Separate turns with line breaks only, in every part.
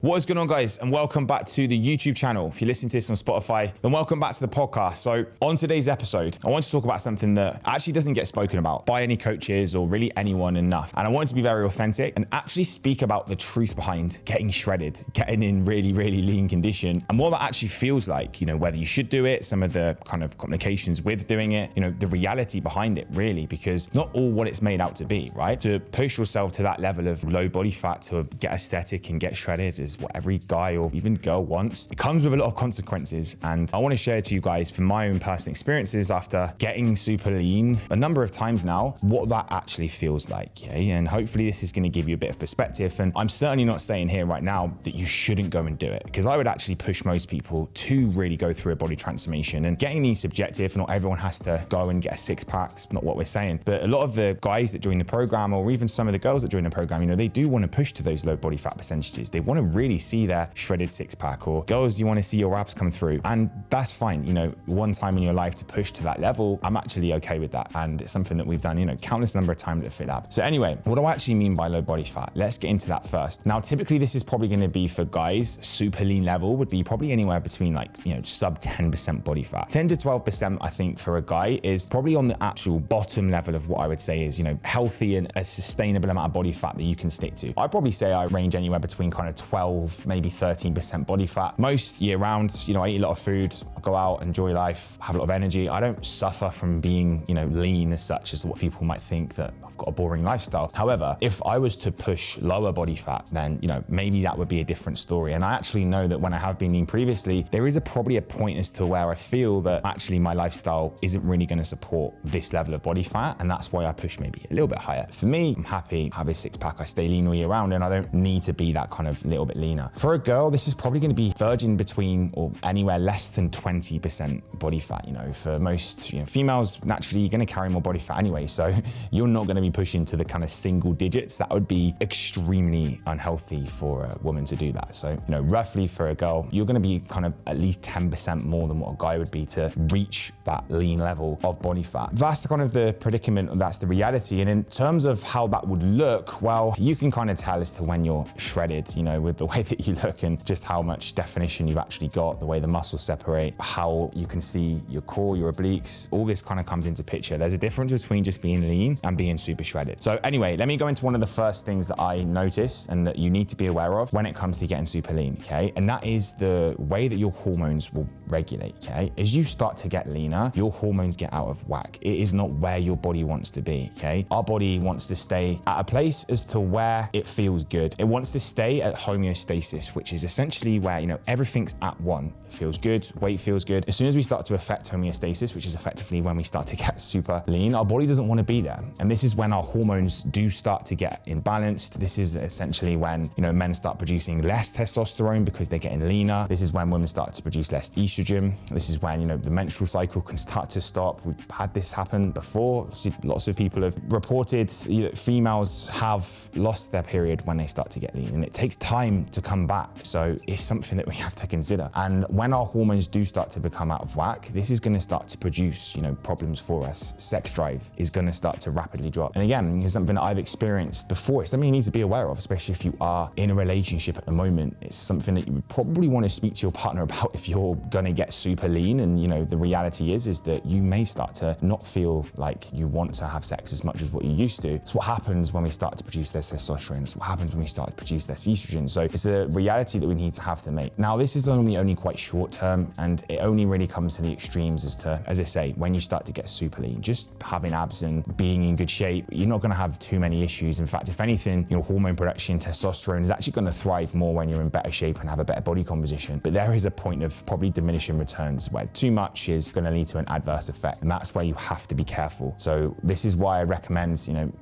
What is going on, guys, and welcome back to the YouTube channel. If you're listening to this on Spotify, then welcome back to the podcast. So on today's episode, I want to talk about something that actually doesn't get spoken about by any coaches or really anyone enough. And I want to be very authentic and actually speak about the truth behind getting shredded, getting in really, really lean condition, and what that actually feels like, whether you should do it, some of the kind of complications with doing it, the reality behind it, really, because not all what it's made out to be, right? To push yourself to that level of low body fat to get aesthetic and get shredded is what every guy or even girl wants. It comes with a lot of consequences, and I want to share to you guys from my own personal experiences after getting super lean a number of times now, what that actually feels like, okay? And hopefully this is going to give you a bit of perspective. And I'm certainly not saying here right now that you shouldn't go and do it, because I would actually push most people to really go through a body transformation. And getting these subjective, not everyone has to go and get a six-pack. It's not what we're saying, but a lot of the guys that join the program, or even some of the girls that join the program, they do want to push to those low body fat percentages. They want to really see their shredded six-pack, or girls, you want to see your abs come through, and that's fine. One time in your life to push to that level, I'm actually okay with that, and it's something that we've done countless number of times at FitLab. So anyway, what do I actually mean by low body fat? Let's get into that first. Now, typically this is probably going to be for guys. Super lean level would be probably anywhere between sub 10% body fat. 10 to 12%, I think, for a guy is probably on the actual bottom level of what I would say is healthy and a sustainable amount of body fat that you can stick to. I'd probably say I range anywhere between kind of 12, maybe 13% body fat. Most year round, I eat a lot of food, I go out, enjoy life, have a lot of energy. I don't suffer from being, lean as such as what people might think, that I've got a boring lifestyle. However, if I was to push lower body fat, then, maybe that would be a different story. And I actually know that when I have been lean previously, there is probably a point as to where I feel that actually my lifestyle isn't really going to support this level of body fat. And that's why I push maybe a little bit higher. For me, I'm happy, have a six-pack, I stay lean all year round, and I don't need to be that kind of little bit leaner. For a girl, this is probably going to be verging between or anywhere less than 20% body fat. For most females, naturally you're going to carry more body fat anyway, so you're not going to be pushing to the kind of single digits. That would be extremely unhealthy for a woman to do that. So roughly for a girl, you're going to be kind of at least 10% more than what a guy would be to reach that lean level of body fat. That's the kind of the predicament, and that's the reality. And in terms of how that would look, well, you can kind of tell as to when you're shredded, with the way that you look and just how much definition you've actually got, the way the muscles separate, how you can see your core, your obliques, all this kind of comes into picture. There's a difference between just being lean and being super shredded. So anyway, let me go into one of the first things that I notice and that you need to be aware of when it comes to getting super lean, okay? And that is the way that your hormones will regulate, okay? As you start to get leaner, your hormones get out of whack. It is not where your body wants to be, okay? Our body wants to stay at a place as to where it feels good. It wants to stay at homeostasis, which is essentially where, everything's at one. It feels good, weight feels good. As soon as we start to affect homeostasis, which is effectively when we start to get super lean, our body doesn't want to be there. And this is when our hormones do start to get imbalanced. This is essentially when, men start producing less testosterone because they're getting leaner. This is when women start to produce less estrogen. This is when, the menstrual cycle can start to stop. We've had this happen before. Lots of people have reported that females have lost their period when they start to get lean, and it takes time to come back. So it's something that we have to consider. And when our hormones do start to become out of whack, this is going to start to produce, problems for us. Sex drive is going to start to rapidly drop. And again, it's something that I've experienced before. It's something you need to be aware of, especially if you are in a relationship at the moment. It's something that you would probably want to speak to your partner about if you're going to get super lean. And, the reality is that you may start to not feel like you want to have sex as much as what you used to. It's what happens when we start to produce less testosterone. It's what happens when we start to produce less estrogen. So it's a reality that we need to have to make. Now, this is only quite short term, and it only really comes to the extremes as I say, when you start to get super lean. Just having abs and being in good shape, you're not going to have too many issues. In fact, if anything, your hormone production, testosterone, is actually going to thrive more when you're in better shape and have a better body composition. But there is a point of probably diminishing returns where too much is going to lead to an adverse effect, and that's where you have to be careful. So this is why I recommend,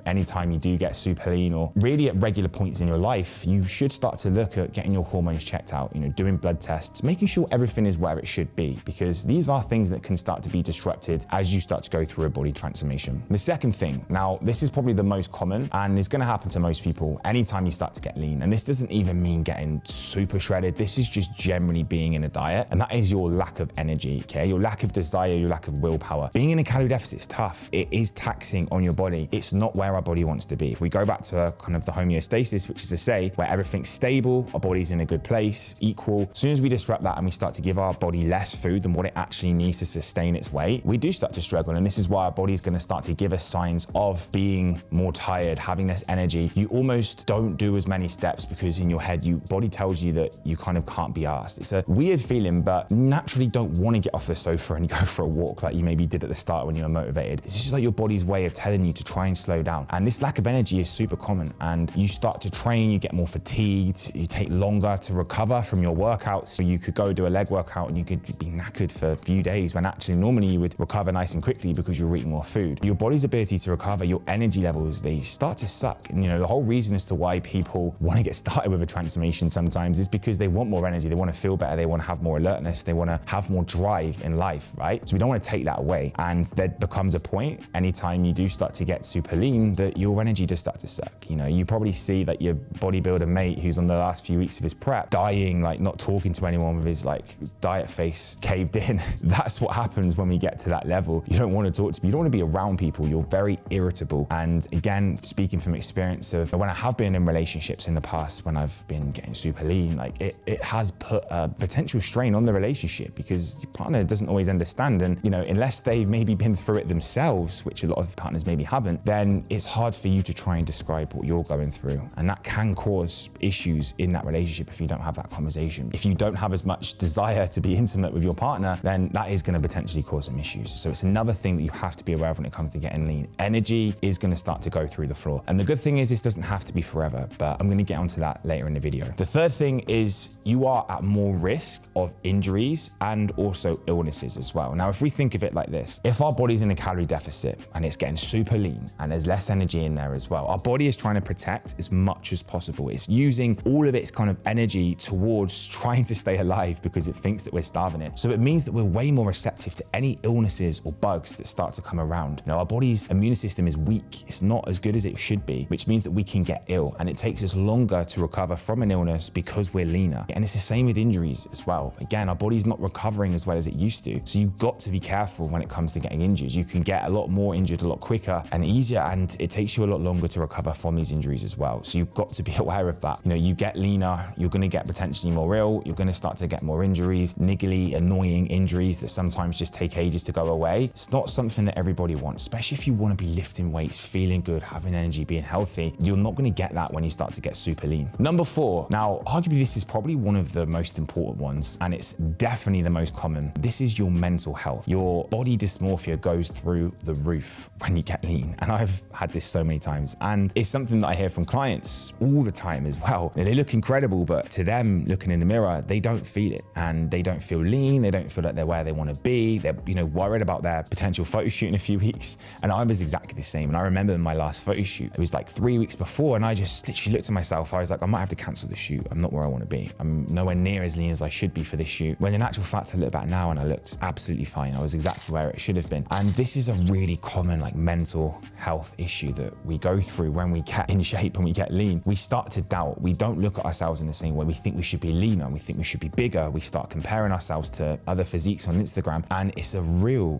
anytime you do get super lean, or really at regular points in your life, you should start to look at getting your hormones checked out, doing blood tests, making sure everything is where it should be, because these are things that can start to be disrupted as you start to go through a body transformation. The second thing, now this is probably the most common and it's gonna happen to most people anytime you start to get lean. And this doesn't even mean getting super shredded. This is just generally being in a diet, and that is your lack of energy, okay? Your lack of desire, your lack of willpower. Being in a calorie deficit is tough. It is taxing on your body. It's not where our body wants to be. If we go back to kind of the homeostasis, which is to say where everything's stable, our body's in a good place, equal. As soon as we disrupt that and we start to give our body less food than what it actually needs to sustain its weight, we do start to struggle. And this is why our body is going to start to give us signs of being more tired, having less energy. You almost don't do as many steps because in your head, your body tells you that you kind of can't be asked. It's a weird feeling, but naturally don't want to get off the sofa and go for a walk like you maybe did at the start when you were motivated. It's just like your body's way of telling you to try and slow down. And this lack of energy is super common. And you start to train, you get more fatigued, you take longer to recover from your workouts. So you could go do a leg workout and you could be knackered for a few days when actually normally you would recover nice and quickly because you're eating more food. Your body's ability to recover, your energy levels, they start to suck. And the whole reason as to why people want to get started with a transformation sometimes is because they want more energy, they want to feel better, they want to have more alertness, they want to have more drive in life, right? So we don't want to take that away. And there becomes a point anytime you do start to get super lean that your energy does start to suck. You probably see that your bodybuilder mate who's on the last few weeks of his prep dying, like not talking to anyone with his like diet face caved in. That's what happens when we get to that level. You don't want to talk to people, you don't want to be around people, you're very irritable. And again, speaking from experience of when I have been in relationships in the past, when I've been getting super lean, like it has put a potential strain on the relationship because your partner doesn't always understand. And unless they've maybe been through it themselves, which a lot of partners maybe haven't, then it's hard for you to try and describe what you're going through. And that can cause issues in that relationship if you don't have that conversation. If you don't have as much desire to be intimate with your partner, then that is going to potentially cause some issues. So it's another thing that you have to be aware of when it comes to getting lean. Energy is going to start to go through the floor. And the good thing is this doesn't have to be forever, but I'm going to get onto that later in the video. The third thing is you are at more risk of injuries and also illnesses as well. Now, if we think of it like this, if our body's in a calorie deficit and it's getting super lean and there's less energy in there as well, our body is trying to protect as much as possible. It's using all of its kind of energy towards trying to stay alive because it thinks that we're starving it. So it means that we're way more receptive to any illnesses or bugs that start to come around. Our body's immune system is weak. It's not as good as it should be, which means that we can get ill and it takes us longer to recover from an illness because we're leaner. And it's the same with injuries as well. Again, our body's not recovering as well as it used to. So you've got to be careful when it comes to getting injured. You can get a lot more injured a lot quicker and easier, and it takes you a lot longer to recover from these injuries as well. So you've got to be aware of that. You get leaner, you're going to get potentially more ill, you're going to start to get more injuries, niggly, annoying injuries that sometimes just take ages to go away. It's not something that everybody wants, especially if you want to be lifting weights, feeling good, having energy, being healthy. You're not going to get that when you start to get super lean. Number 4, now arguably this is probably one of the most important ones, and it's definitely the most common. This is your mental health. Your body dysmorphia goes through the roof when you get lean. And I've had this so many times. And it's something that I hear from clients all the time as well. They look incredible, but to them, looking in the mirror, they don't feel it. And they don't feel lean. They don't feel like they're where they want to be. They're, worried about their potential photo shoot in a few weeks. And I was exactly the same. And I remember my last photo shoot, it was like 3 weeks before, and I just literally looked at myself. I was like, I might have to cancel the shoot. I'm not where I want to be. I'm nowhere near as lean as I should be for this shoot. When in actual fact, I look back now and I looked absolutely fine. I was exactly where it should have been. And this is a really common mental health issue that we go through when we get in shape and we get lean. We start to doubt. We don't look at ourselves in the same way. We think we should be leaner. We think we should be bigger. We start comparing ourselves to other physiques on Instagram. And it's a real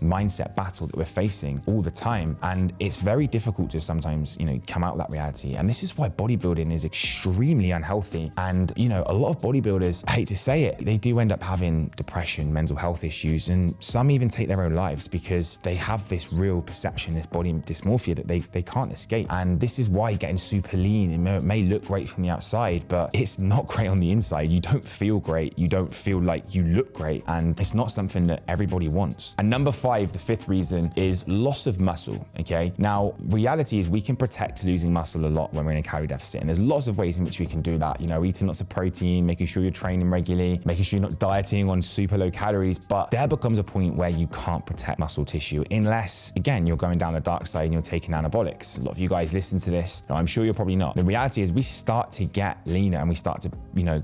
mindset battle that we're facing all the time. And it's very difficult to sometimes, come out of that reality. And this is why bodybuilding is extremely unhealthy. And, a lot of bodybuilders, I hate to say it, they do end up having depression, mental health issues, and some even take their own lives because they have this real perception, this body dysmorphia that they can't escape. And this is why getting super lean, it may look great from the outside, but it's not great on the inside. You don't feel great. You don't feel like you look great. And it's not something that everybody wants. And number 5, the 5th reason is loss of muscle, okay? Now, reality is we can protect losing muscle a lot when we're in a calorie deficit. And there's lots of ways in which we can do that. Eating lots of protein, making sure you're training regularly, making sure you're not dieting on super low calories. But there becomes a point where you can't protect muscle tissue unless, again, you're going down the dark side and you're taking anabolics. A lot of you guys listen to this. I'm sure you're probably not. The reality is we start to get leaner and we start to,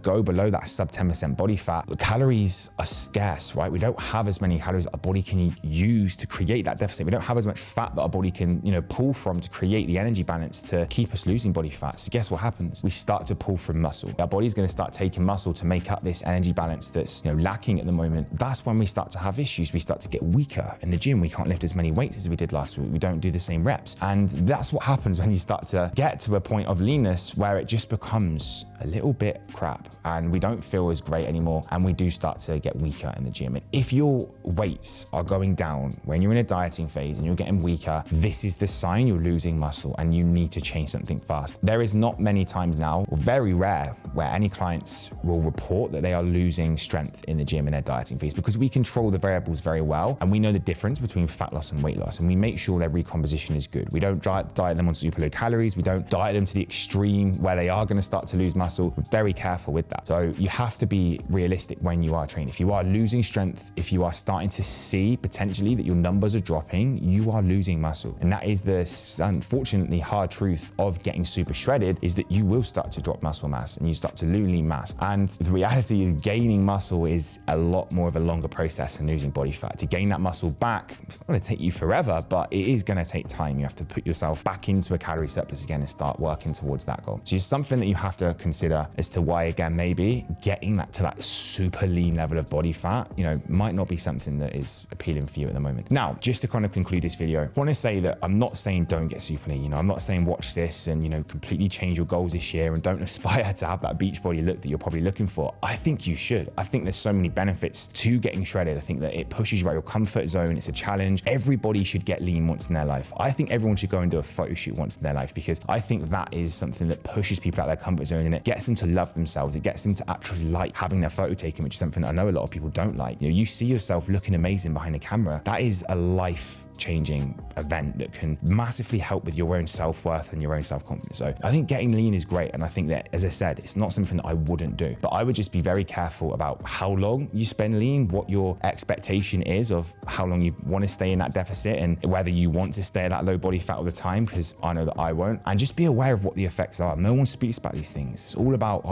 go below that sub 10% body fat. The calories are scarce, right? We don't have as many calories our body can use to create that deficit. We don't have as much fat that our body can can, pull from to create the energy balance to keep us losing body fat. So guess what happens? We start to pull from muscle. Our body's going to start taking muscle to make up this energy balance that's, lacking at the moment. That's when we start to have issues. We start to get weaker in the gym. We can't lift as many weights as we did last week. We don't do the same reps. And that's what happens when you start to get to a point of leanness where it just becomes a little bit crap and we don't feel as great anymore, and we do start to get weaker in the gym. And if your weights are going down when you're in a dieting phase and you're getting weaker, this is the sign you're losing muscle and you need to change something fast. There is not many times now, or very rare, where any clients will report that they are losing strength in the gym in their dieting phase, because we control the variables very well and we know the difference between fat loss and weight loss, and we make sure their recomposition is good. We don't diet them on super low calories. We don't diet them to the extreme where they are going to start to lose muscle. We're very careful with that. So you have to be realistic when you are training. If you are losing strength, if you are starting to see potentially that your numbers are dropping, you are losing muscle. And that is the unfortunately hard truth of getting super shredded, is that you will start to drop muscle mass and you start to lose lean mass. And the reality is gaining muscle is a lot more of a longer process than losing body fat. To gain that muscle back, it's not going to take you forever, but it is going to take time. You have to put yourself back into a calorie surplus again and start working towards that goal. So it's something that you have to consider as to why, again, maybe getting that to that super lean level of body fat, might not be something that is appealing for you at the moment. Now, just to kind of conclude this video, I want to say that I'm not saying don't get super lean. I'm not saying watch this and, completely change your goals this year and don't aspire to have that beach body look that you're probably looking for. I think you should. I think there's so many benefits to getting shredded. I think that it pushes you out of your comfort zone. It's a challenge. Everybody should get lean once in their life. I think everyone should go and do a photo shoot once in their life, because I think that is something that pushes people out of their comfort zone and it gets them to love themselves. It gets them to actually like having their photo taken, which is something that I know a lot of people don't like. You see yourself looking amazing behind the camera. That is a life-changing event that can massively help with your own self-worth and your own self-confidence. So I think getting lean is great. And I think that, as I said, it's not something that I wouldn't do, but I would just be very careful about how long you spend lean, what your expectation is of how long you want to stay in that deficit and whether you want to stay at that low body fat all the time, because I know that I won't. And just be aware of what the effects are. No one speaks about these things. It's all about,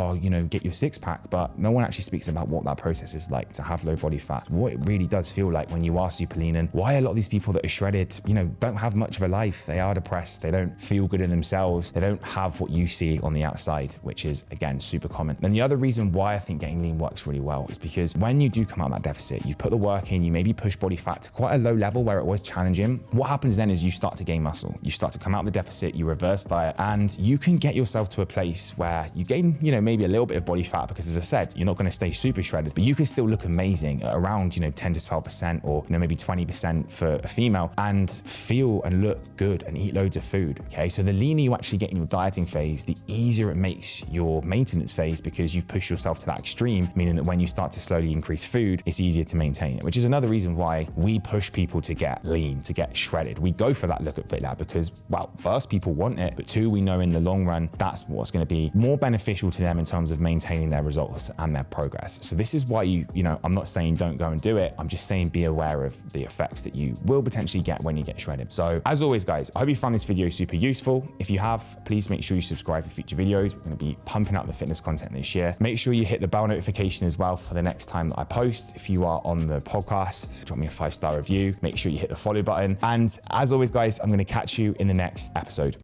get your six pack, but no one actually speaks about what that process is like to have low body fat, what it really does feel like when you are super lean, and why a lot of these people that are shredded, don't have much of a life. They are depressed. They don't feel good in themselves. They don't have what you see on the outside, which is, again, super common. And the other reason why I think getting lean works really well is because when you do come out of that deficit, you've put the work in, you maybe push body fat to quite a low level where it was challenging. What happens then is you start to gain muscle. You start to come out of the deficit, you reverse diet, and you can get yourself to a place where you gain, maybe a little bit of body fat, because as I said, you're not going to stay super shredded, but you can still look amazing at around, 10 to 12% or, maybe 20% for a female, and feel and look good and eat loads of food. Okay. So the leaner you actually get in your dieting phase, the easier it makes your maintenance phase, because you've pushed yourself to that extreme, meaning that when you start to slowly increase food, it's easier to maintain it, which is another reason why we push people to get lean, to get shredded. We go for that look at FitLab because, well, first, people want it, but two, we know in the long run, that's what's going to be more beneficial to them in terms of maintaining their results and their progress. So this is why I'm not saying don't go and do it. I'm just saying be aware of the effects that you will potentially get when you get shredded. So as always, guys, I hope you found this video super useful. If you have, please make sure you subscribe for future videos. We're going to be pumping out the fitness content this year. Make sure you hit the bell notification as well for the next time that I post. If you are on the podcast, drop me a 5-star review. Make sure you hit the follow button. And as always, guys, I'm going to catch you in the next episode.